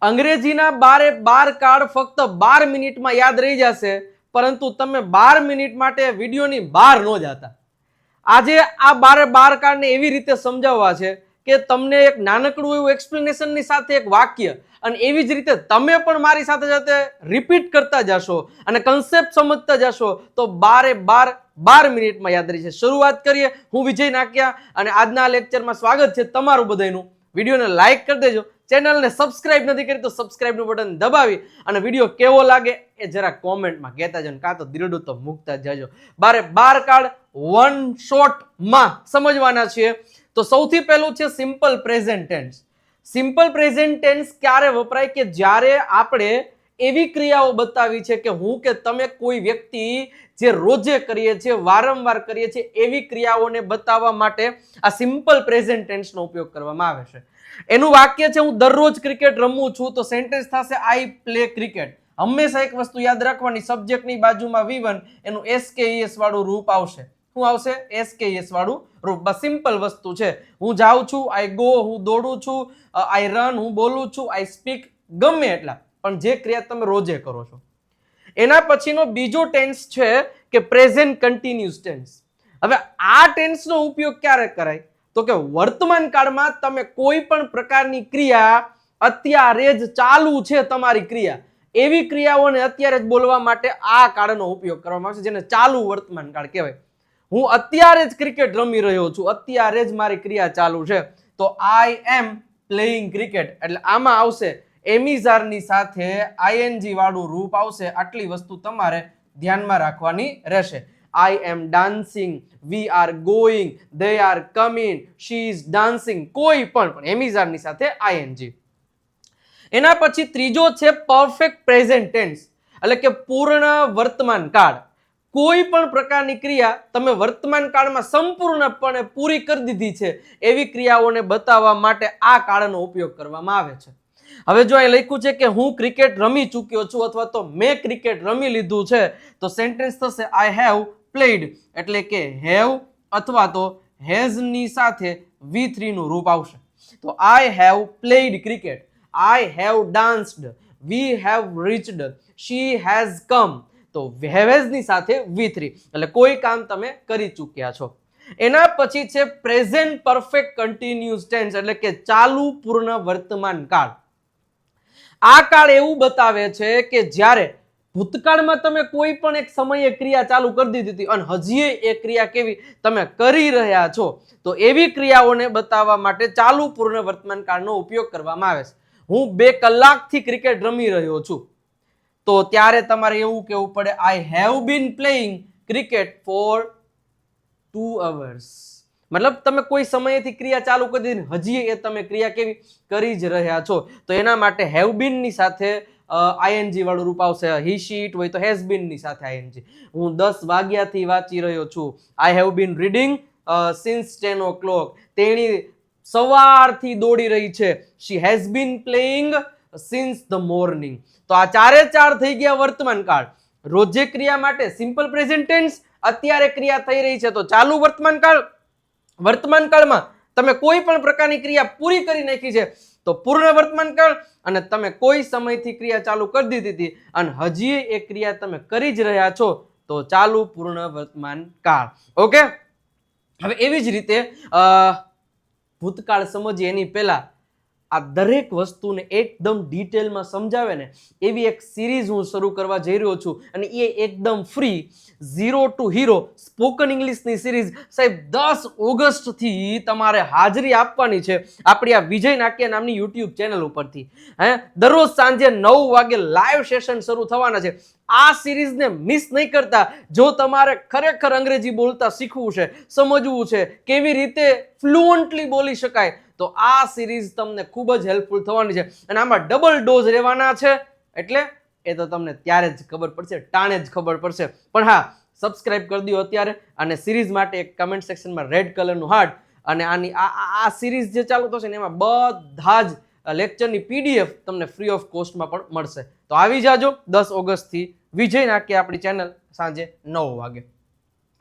અંગ્રેજીના 12 કાળ ફક્ત 12 મિનિટમાં યાદ રહી જશે, પરંતુ તમે 12 મિનિટ માટે વિડીયોની બહાર ન જતા. આજે આ 12 કાળને એવી રીતે સમજાવવા છે કે તમને એક નાનકડું એવું એક્સપ્લેનેશનની સાથે એક વાક્ય, અને એવી જ રીતે તમે પણ મારી સાથે સાથે રિપીટ કરતા જશો અને કન્સેપ્ટ સમજતા જશો તો 12 મિનિટમાં યાદ રહેશે. શરૂઆત કરીએ. હું વિજય નાકિયા અને આજના લેક્ચરમાં સ્વાગત છે તમારું બધાનું. વિડીયોને લાઈક કરી દેજો. ચેનલને સબસ્ક્રાઇબ નથી કરી તો સબસ્ક્રાઇબનું બટન દબાવી અને વિડીયો કેવો લાગે એ જરા કોમેન્ટમાં કહેતા જજો, કાં તો દિરડું તો મૂકતા જજો. 12 કાળ વન શોર્ટમાં સમજવાના છીએ. તો સૌથી પહેલું છે simple present tense. Simple present tense ક્યારે વપરાય કે જ્યારે આપણે એવી ક્રિયાઓ બતાવી છે કે હું કે તમે કોઈ વ્યક્તિ જે રોજે કરીએ છીએ, વારંવાર કરીએ છીએ, એવી ક્રિયાઓને બતાવવા માટે આ સિમ્પલ પ્રેઝન્ટ ટેન્સનો ઉપયોગ કરવામાં આવે છે. એનું વાક્ય છે હું દરરોજ ક્રિકેટ રમું છું, તો સેન્ટેન્સ થશે આઈ પ્લે ક્રિકેટ. હંમેશા એક વસ્તુ યાદ રાખવાની, સબ્જેક્ટની બાજુમાં V1 એનું SKES વાળું રૂપ આવશે. શું આવશે? SKES વાળું રૂપ. બસ સિમ્પલ વસ્તુ છે. હું જાઉં છું, આઈ ગો, હું દોડું છું, આઈ રન, હું બોલું છું, આઈ સ્પીક, ગમે એટલા, પણ જે ક્રિયા તમે રોજે કરો છો. એના પછીનો બીજો ટેન્સ છે કે પ્રેઝન્ટ કન્ટિન્યુઅસ ટેન્સ. હવે આ ટેન્સનો ઉપયોગ ક્યારે કરાય તો કે વર્તમાન કાળમાં તમે કોઈ પણ પ્રકારની ક્રિયા અત્યારે જ ચાલુ છે, તમારી ક્રિયા, એવી ક્રિયાઓને અત્યારે જ બોલવા માટે આ કાળનો ઉપયોગ કરવામાં આવશે, જેને ચાલુ વર્તમાન કાળ કહેવાય. હું અત્યારે જ ક્રિકેટ રમી રહ્યો છું, અત્યારે જ મારી ક્રિયા ચાલુ છે, તો આઈ એમ પ્લેઇંગ ક્રિકેટ. એટલે આમાં આવશે એમિઝારની સાથે ING વાળું રૂપ આવશે. આટલી વસ્તુ તમારે ધ્યાનમાં રાખવાની રહેશે. I am dancing, we are going, they are coming, she is dancing, કોઈ પણ એમિઝારની સાથે ING. એના પછી ત્રીજો છે પરફેક્ટ પ્રેઝન્ટ ટેન્સ, એટલે કે પૂર્ણ વર્તમાન કાળ. કોઈ પણ પ્રકારની ક્રિયા તમે વર્તમાન કાળમાં સંપૂર્ણપણે પૂરી કરી દીધી છે એવી ક્રિયાઓને બતાવવા માટે આ કાળનો ઉપયોગ કરવામાં આવે છે. હવે જો અહીં લખ્યું છે કે હું ક્રિકેટ રમી ચૂક્યો છું અથવા તો મેં ક્રિકેટ રમી લીધું છે, તો સેન્ટેન્સ થશે આઈ હેવ પ્લેડ, એટલે કે હેવ અથવા તો હેઝ ની સાથે V3 નું રૂપ આવશે. તો I have played cricket, I have danced, we have reached, she has come. તો હેઝ ની સાથે V3, એટલે કોઈ કામ તમે કરી ચૂક્યા છો. એના પછી છે પ્રેઝન્ટ પરફેક્ટ કન્ટિન્યુઅસ ટેન્સ, એટલે કે ચાલુ પૂર્ણ વર્તમાન કાળ. આ કાળ એવું બતાવે છે કે જ્યારે ભૂતકાળમાં તમે કોઈ પણ એક સમયે ક્રિયા ચાલુ કરી દીધી હતી અને હજી એ ક્રિયા કેવી તમે કરી રહ્યા છો, તો એવી ક્રિયાઓને બતાવવા માટે ચાલુ પૂર્ણ વર્તમાન કાળનો ઉપયોગ કરવામાં આવે છે. હું 2 કલાકથી ક્રિકેટ રમી રહ્યો છું, તો ત્યારે તમારે એવું કહેવું પડે આઈ have been playing cricket for 2 hours. મતલબ તમે કોઈ સમયથી ક્રિયા ચાલુ કરી દીધી, હજી એ તમે ક્રિયા કેવી કરી જ રહ્યા છો, તો એના માટે હેવ બીન ની સાથે ING વાળું રૂપ આવશે. હી શી ઇટ હોય તો હેઝ બીન ની સાથે ING. હું 10 વાગ્યાથી વાંચી રહ્યો છું, I have been reading since 10 o'clock. તેણી સવારથી દોડી રહી છે, she has been playing since the morning. તો આ ચારે ચાર થઈ ગયા વર્તમાન કાળ. રોજે ક્રિયા માટે સિમ્પલ પ્રેઝન્ટ ટેન્સ, અત્યારે ક્રિયા થઈ રહી છે તો ચાલુ વર્તમાન કાળ. વર્તમાન કાળમાં તમે કોઈ પણ પ્રકારની ક્રિયા પૂરી કરી નાખી છે તો પૂર્ણ વર્તમાન કાળ, અને તમે કોઈ સમયથી ક્રિયા ચાલુ કરી દીધી હતી અને હજી એ ક્રિયા તમે કરી જ રહ્યા છો તો ચાલુ પૂર્ણ વર્તમાન કાળ. ઓકે. હવે એવી જ રીતે ભૂતકાળ સમજીએ એની પહેલા આ દરેક વસ્તુને એકદમ ડિટેલમાં સમજાવે ને એવી એક સિરીઝ હું શરૂ કરવા જઈ રહ્યો છું, અને એ એકદમ ફ્રી, 0 to Hero સ્પોકન ઇંગ્લિશની સિરીઝ. સાહેબ 10 ઓગસ્ટથી તમારે હાજરી આપવાની છે આપણી આ વિજય નાકિયા નામની યુટ્યુબ ચેનલ ઉપરથી. દરરોજ સાંજે 9 વાગે લાઈવ સેશન શરૂ થવાના છે. આ સિરીઝને મિસ નહીં કરતા. જો તમારે ખરેખર અંગ્રેજી બોલતા શીખવું છે, સમજવું છે, કેવી રીતે ફ્લુઅન્ટલી બોલી શકાય, તો આ સિરીઝ તમને ખૂબ જ હેલ્પફુલ થવાની છે. અને આમાં ડબલ ડોઝ રહેવાના છે, એટલે એ તો તમને ત્યારે જ ખબર પડશે, ટાણે જ ખબર પડશે. પણ હા, સબસ્ક્રાઇબ કરી દો અત્યારે, અને સિરીઝ માટે એક કમેન્ટ સેક્શનમાં રેડ કલરનું હાર્ટ, અને આની આ સિરીઝ જે ચાલુ થશે ને એમાં બધા જ લેક્ચરની PDF તમને ફ્રી ઓફ કોસ્ટમાં પણ મળશે. તો આવી જાજો 10 ઓગસ્ટથી વિજય નાકિયા આપણી ચેનલ સાંજે 9 વાગે.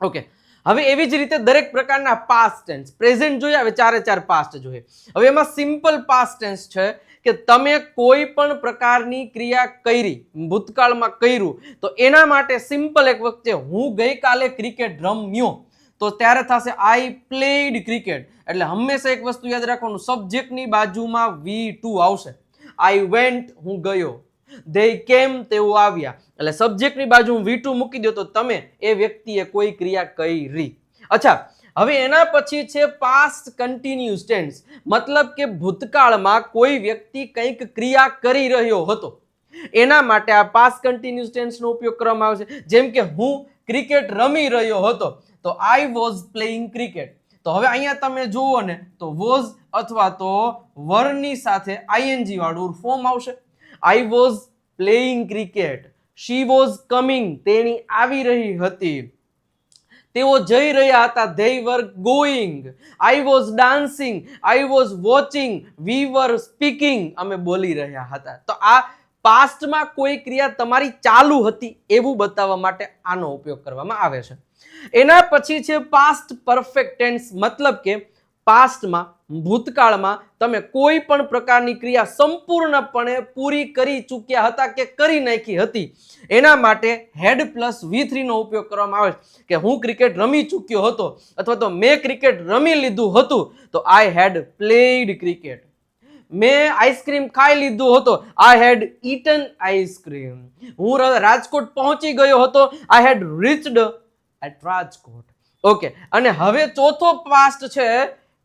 ઓકે. હવે એવી જ રીતે દરેક પ્રકારના પાસ્ટ ટેન્સ, પ્રેઝન્ટ જોઈએ, હવે ચારે ચાર પાસ્ટ જોઈએ. હવે એમાં સિમ્પલ પાસ્ટ ટેન્સ છે કે તમે કોઈ પણ પ્રકારની ક્રિયા કરી, ભૂતકાળમાં કર્યું, તો એના માટે સિમ્પલ એક વખતે હું ગઈકાલે ક્રિકેટ રમ્યો તો ત્યારે થશે આઈ પ્લેડ ક્રિકેટ. એટલે હંમેશા એક વસ્તુ યાદ રાખવાનું, સબ્જેક્ટની બાજુમાં V2 આવશે. આઈ વેન્ટ હું ગયો, they came તેઓ આવ્યા. એટલે સબ્જેક્ટની બાજુ V2 મૂકી દો તો તમે એ વ્યક્તિએ કોઈ ક્રિયા કરી. અચ્છા, હવે એના પછી છે પાસ્ટ કન્ટિન્યુઅસ ટેન્સ. મતલબ કે ભૂતકાળમાં કોઈ વ્યક્તિ કંઈક ક્રિયા કરી રહ્યો હતો, એના માટે આ પાસ્ટ કન્ટિન્યુઅસ ટેન્સનો ઉપયોગ કરવામાં આવે છે. જેમ કે હું ક્રિકેટ રમી રહ્યો હતો તો આઈ વોઝ પ્લેઇંગ ક્રિકેટ. તો હવે અહીંયા તમે જુઓ ને તો વોઝ અથવા તો વરની સાથે આઈએનજી વાળું ફોર્મ આવશે. I was playing cricket, she was coming તેણી આવી રહી હતી, તેઓ જઈ રહ્યા હતા, they were going, I was dancing, I was watching, we were speaking, અમે બોલી રહ્યા હતા. તો આ પાસ્ટમાં કોઈ ક્રિયા તમારી ચાલુ હતી એવું બતાવવા માટે આનો ઉપયોગ કરવામાં આવે છે. એના પછી છે પાસ્ટ પરફેક્ટ ટેન્સ. મતલબ કે પાસ્ટમાં, ભૂતકાળમાં તમે કોઈ પણ પ્રકારની ક્રિયા સંપૂર્ણપણે પૂરી કરી ચૂક્યા હતા કે કરી નાખી હતી, એના માટે હેડ પ્લસ V3 નો ઉપયોગ કરવામાં આવે છે. કે હું ક્રિકેટ રમી ચૂક્યો હતો અથવા તો મેં ક્રિકેટ રમી લીધું હતું તો આઈ હેડ પ્લેડ ક્રિકેટ. મેં આઈસ્ક્રીમ ખાઈ લીધું હતો, આઈ હેડ ઈટન આઈસ્ક્રીમ. હું રાજકોટ પહોંચી ગયો હતો, I head reached at Rajkot. Okay, અને હવે ચોથો પાસ્ટ છે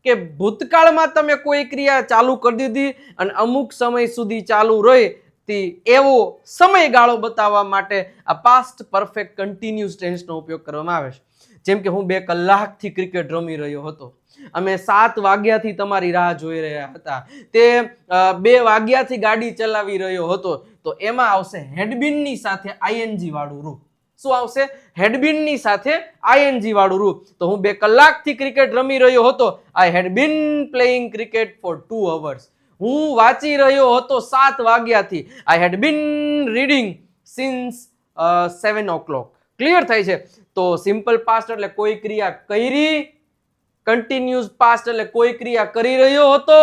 કે ભૂતકાળમાં તમે કોઈ ક્રિયા ચાલુ કરી દીધી અને અમુક સમય સુધી ચાલુ રહી એવો સમયગાળો બતાવવા માટે આ પાસ્ટ પરફેક્ટ કન્ટિન્યુઅસ ટેન્સનો ઉપયોગ કરવામાં આવે છે. જેમ કે હું 2 કલાકથી ક્રિકેટ રમી રહ્યો હતો, અમે 7 વાગ્યાથી તમારી રાહ જોઈ રહ્યા હતા, તે 2 વાગ્યાથી ગાડી ચલાવી રહ્યો હતો, તો એમાં આવશે હેડબીનની સાથે આઈએનજી વાળું રૂપ. શું આવશે? હેડબીનની સાથે આઈએનજી વાળું રૂપ. તો હું 2 કલાકથી ક્રિકેટ રમી રહ્યો હતો, I had been playing cricket for 2 hours. હું વાંચી રહ્યો હતો 7 વાગ્યાથી, I had been reading since 7 o'clock. Clear થાય છે? તો સિમ્પલ પાસ્ટ એટલે કોઈ ક્રિયા કરી, કન્ટિન્યુઅસ પાસ્ટ એટલે કોઈ ક્રિયા કરી રહ્યો હતો,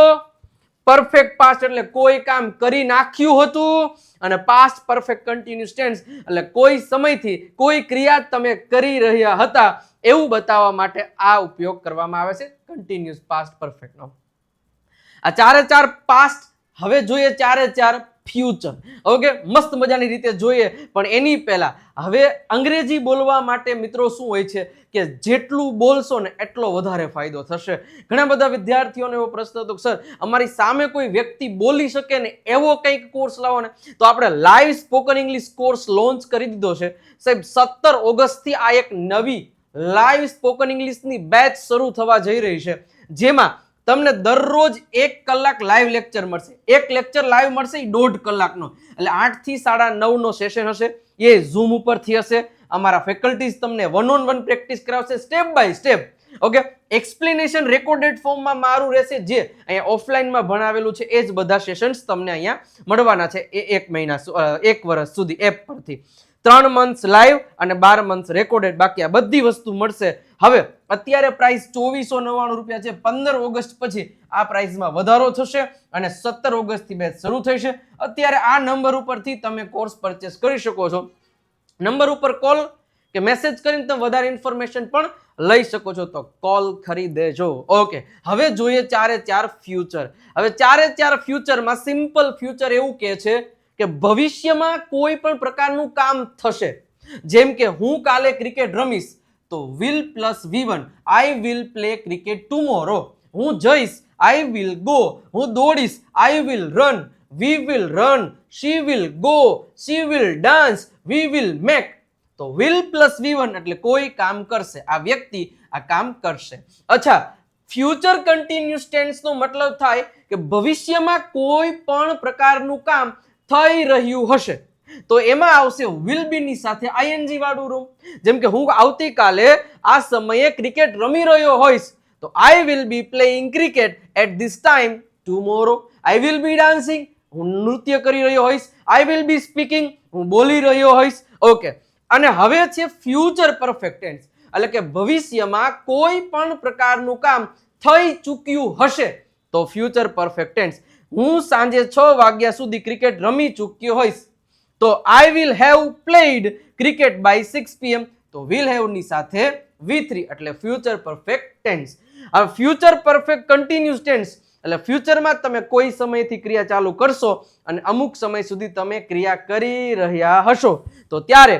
પરફેક્ટ પાસ્ટ એટલે કોઈ કામ કરી નાખ્યું હતું, અને પાસ્ટ પરફેક્ટ કન્ટિન્યુઅસ ટેન્સ એટલે કોઈ સમયથી કોઈ ક્રિયા તમે કરી રહ્યા હતા એવું બતાવવા માટે આ ઉપયોગ કરવામાં આવે છે કન્ટિન્યુઅસ પાસ્ટ પરફેક્ટનો. આ 4 પાસ્ટ. હવે જોઈએ 4 ફ્યુચર. ઓકે, મસ્ત મજાની રીતે જોઈએ, પણ એની પહેલા હવે અંગ્રેજી બોલવા માટે મિત્રો શું હોય છે કે જેટલું બોલશો ને એટલો વધારે ફાયદો થશે. ઘણા બધા વિદ્યાર્થીઓને એવો પ્રશ્ન હતો, સર અમારી સામે કોઈ વ્યક્તિ બોલી શકે ને એવો કંઈક કોર્સ લાવો ને. તો આપણે live spoken English course launch કરી દીધો છે સાહેબ. 17 ઓગસ્ટથી આ એક નવી લાઈવ સ્પોકન ઇંગ્લિશની બેચ શરૂ થવા જઈ રહી છે, જેમાં તમને દરરોજ 1 કલાક લાઈવ લેક્ચર મળશે. એક લેક્ચર લાઈવ મળશે 1.5 કલાકનો, એટલે 8 થી 9:30 નો સેશન હશે. એ ઝૂમ ઉપરથી હશે. અમારા ફેકલ્ટીઝ તમને 1-on-1 પ્રેક્ટિસ કરાવશે step by step. Okay, explanation recorded ફોર્મમાં મારું રહેશે, જે અહીંયા ઓફલાઈનમાં ભણાવેલું છે એ જ બધા સેશન્સ તમને અહીંયા મળવાના છે. એ 1 વર્ષ સુધી એપ પરથી 3 months લાઈવ અને 12 months રેકોર્ડેડ. બાકી આ બધી વસ્તુ મળશે. હવે અત્યારે પ્રાઇસ 2499 રૂપિયા છે. 15 ઓગસ્ટ પછી આ પ્રાઇસમાં વધારો થશે અને 17 ઓગસ્ટથી બેચ શરૂ થશે. અત્યારે આ નંબર ઉપરથી તમે કોર્સ પરચેસ કરી શકો છો. નંબર ઉપર કોલ કે મેસેજ કરીને તમે વધારે ઇન્ફોર્મેશન પણ લઈ શકો છો, તો કોલ કરી દેજો. ઓકે, હવે જોઈએ 4 ફ્યુચર. હવે 4 ફ્યુચરમાં સિમ્પલ ફ્યુચર એવું કહે છે કે ભવિષ્યમાં કોઈ પણ પ્રકારનું કામ થશે. જેમ કે હું કાલે ક્રિકેટ રમીશ તો will plus V1, I will play cricket tomorrow. હું જઈશ, I will go. હું દોડીશ, I will run. We will run. She will go. She will dance. We will make. તો will પ્લસ V1 એટલે કોઈ કામ કરશે. આ વ્યક્તિ આ કામ કરશે. અચ્છા, ફ્યુચર કન્ટિન્યુઅસ ટેન્સ નો મતલબ થાય કે ભવિષ્યમાં કોઈ પણ પ્રકારનું કામ થઈ રહ્યું હશે, તો એમાં આવશે will be ની સાથે ing વાળું રૂપ. જેમ કે હું આવતીકાલે આ સમયે ક્રિકેટ રમી રહ્યો હોઈશ તો I will be playing cricket at this time tomorrow. I will be dancing, હું નૃત્ય કરી રહ્યો હોઈશ. I will be speaking, હું બોલી રહ્યો હોઈશ. ઓકે, અને હવે છે ફ્યુચર પરફેક્ટ ટેન્સ એટલે કે ભવિષ્યમાં કોઈ પણ પ્રકારનું કામ થઈ ચૂક્યું હશે તો ફ્યુચર પરફેક્ટ ટેન્સ. હું સાંજે 6 વાગ્યા સુધી ક્રિકેટ રમી ચૂક્યો હોઈશ, તો I will have played cricket by 6 PM. તો વિલ હેવ ની સાથે V3 એટલે ફ્યુચર પરફેક્ટ ટેન્સ. હવે ફ્યુચર પરફેક્ટ કન્ટિન્યુઅસ ટેન્સ એટલે ફ્યુચરમાં તમે કોઈ સમયથી ક્રિયા ચાલુ કરશો અને અમુક સમય સુધી તમે ક્રિયા કરી રહ્યા હશો, તો ત્યારે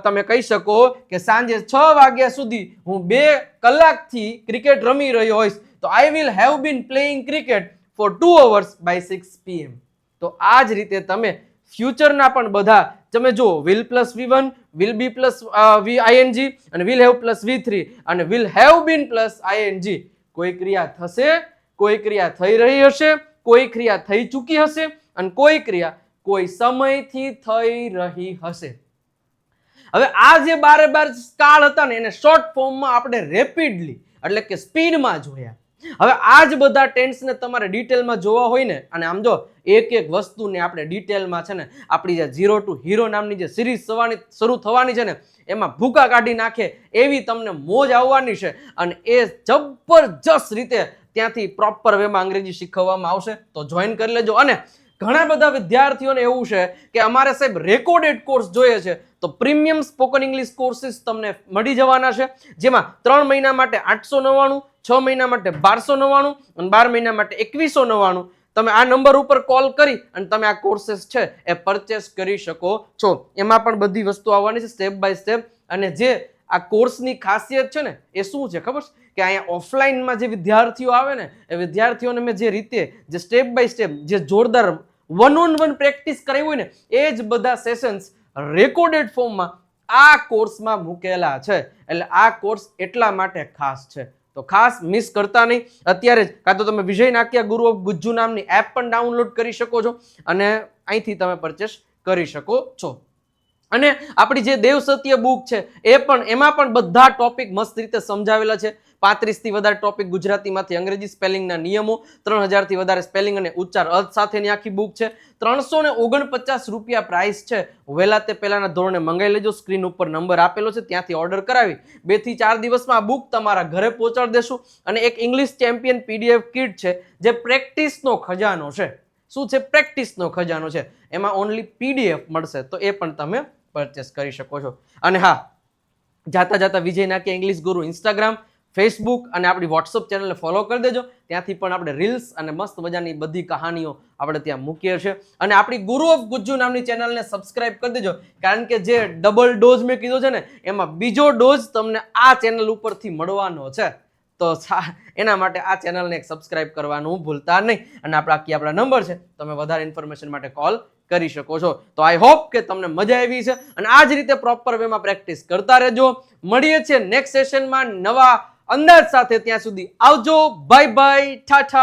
તમે કહી શકો કે સાંજે 6 વાગ્યા સુધી હું 2 કલાકથી ક્રિકેટ રમી રહ્યો હોઈશ, તો I will have been playing cricket for 2 hours by 6 PM. તો આ જ રીતે તમે ફ્યુચરના પણ બધા તમે જો will plus V1, will be plus ing અને વિલ હેવ પ્લસ V3 અને will have bin plus ing. કોઈ ક્રિયા થશે, કોઈ ક્રિયા થઈ રહી હશે, કોઈ ક્રિયા થઈ ચૂકી હશે અને કોઈ ક્રિયા કોઈ સમયથી થઈ રહી હશે. હવે આ જે 12 કાળ હતા ને એને શોર્ટ ફોર્મમાં આપણે રેપિડલી એટલે કે સ્પીડમાં જોયા. હવે આ જ બધા ટેન્સને તમારે ડિટેલમાં જોવા હોય ને, અને આમ જો એક એક વસ્તુને આપણે ડિટેલમાં છે ને આપણી જે 0 to Hero નામની જે સિરીઝ શરૂ થવાની છે ને એમાં ભૂકા કાઢી નાખે એવી તમને મોજ આવવાની છે અને એ જબરજસ્ત રીતે ત્યાંથી પ્રોપર વેમાં અંગ્રેજી શીખવવામાં આવશે, તો જોઈન કરી લેજો. અને ઘણા બધા વિદ્યાર્થીઓને એવું છે કે અમારે સાહેબ રેકોર્ડેડ કોર્સ જોઈએ છે, તો પ્રીમિયમ સ્પોકન ઇંગ્લિશ કોર્સિસ તમને મળી જવાના છે, જેમાં 3 મહિના માટે 899, 6 મહિના માટે 1299 અને 12 મહિના માટે 2199. તમે આ નંબર ઉપર કોલ કરી અને તમે આ કોર્सेस છે એ પરચેસ કરી શકો છો. એમાં પણ બધી વસ્તુ આવવાની છે સ્ટેપ બાય સ્ટેપ. અને જે આ કોર્સની ખાસિયત છે ને એ શું છે ખબર છે કે અહીંયા ઓફલાઈનમાં જે વિદ્યાર્થીઓ આવે ને એ વિદ્યાર્થીઓને મેં જે રીતે જે સ્ટેપ બાય સ્ટેપ જે જોરદાર 1-on-1 પ્રેક્ટિસ કરાવી હોય ને એ જ બધા સેશન્સ રેકોર્ડેડ ફોર્મમાં આ કોર્સમાં મૂકેલા છે. એટલે આ કોર્સ એટલા માટે ખાસ છે, તો ખાસ મિસ કરતા નહીં. અત્યારે જ કાં તો તમે વિજય નાકિયા ગુરુ ઓફ ગુજ્જુ નામની એપ પણ ડાઉનલોડ કરી શકો છો અને અહીંથી તમે પરચેસ કરી શકો છો. અને આપણી જે દેવ સત્ય બુક છે એમાં પણ બધા ટોપિક મસ્ત રીતે સમજાવેલા છે. 35 થી વધારે ટોપિક ગુજરાતીમાંથી અંગ્રેજી સ્પેલિંગના નિયમો, 3000 થી વધારે સ્પેલિંગ અને ઉચ્ચાર અર્થ સાથેની આખી બુક છે. 349 રૂપિયા પ્રાઇસ છે. વહેલા તે પહેલાના ધોરણે મંગાવી લેજો. સ્ક્રીન ઉપર નંબર આપેલો છે, ત્યાંથી ઓર્ડર કરાવી 2 થી 4 દિવસમાં આ બુક તમારા ઘરે પહોંચાડી દેશું. અને એક ઇંગ્લિશ ચેમ્પિયન PDF કિટ છે જે પ્રેક્ટિસનો ખજાનો છે. શું છે? પ્રેક્ટિસનો ખજાનો છે. એમાં ઓનલી PDF મળશે, તો એ પણ તમે પરચેસ કરી શકો છો. અને હા, જાતા જાતા વિજય નાકિયા ઇંગ્લિશ ગુરુ ઇન્સ્ટાગ્રામ, ફેસબુક અને આપણી વોટ્સઅપ ચેનલને ફોલો કરી દેજો. ત્યાંથી પણ આપણે રીલ્સ અને મસ્ત મજાની બધી કહાનીઓ આપણે ત્યાં મૂકીએ છીએ. અને આપણી ગુરુ ઓફ ગુજ્જુ નામની ચેનલને સબસ્ક્રાઇબ કરી દેજો, કારણ કે જે ડબલ ડોઝ મેં કીધો છે ને એમાં બીજો ડોઝ તમને આ ચેનલ ઉપરથી મળવાનો છે. તો એના માટે આ ચેનલને એક સબસ્ક્રાઇબ કરવાનું ભૂલતા નહીં. અને આપણા નંબર છે, તમે વધારે ઇન્ફોર્મેશન માટે કોલ કરી શકો છો. તો આઈ હોપ કે તમને મજા આવી છે અને આ જ રીતે પ્રોપર વેમાં પ્રેક્ટિસ કરતા રહેજો. મળીએ છીએ નેક્સ્ટ સેશનમાં નવા અંદાજ સાથે. ત્યાં સુધી આવજો, બાય બાય, ટાટા.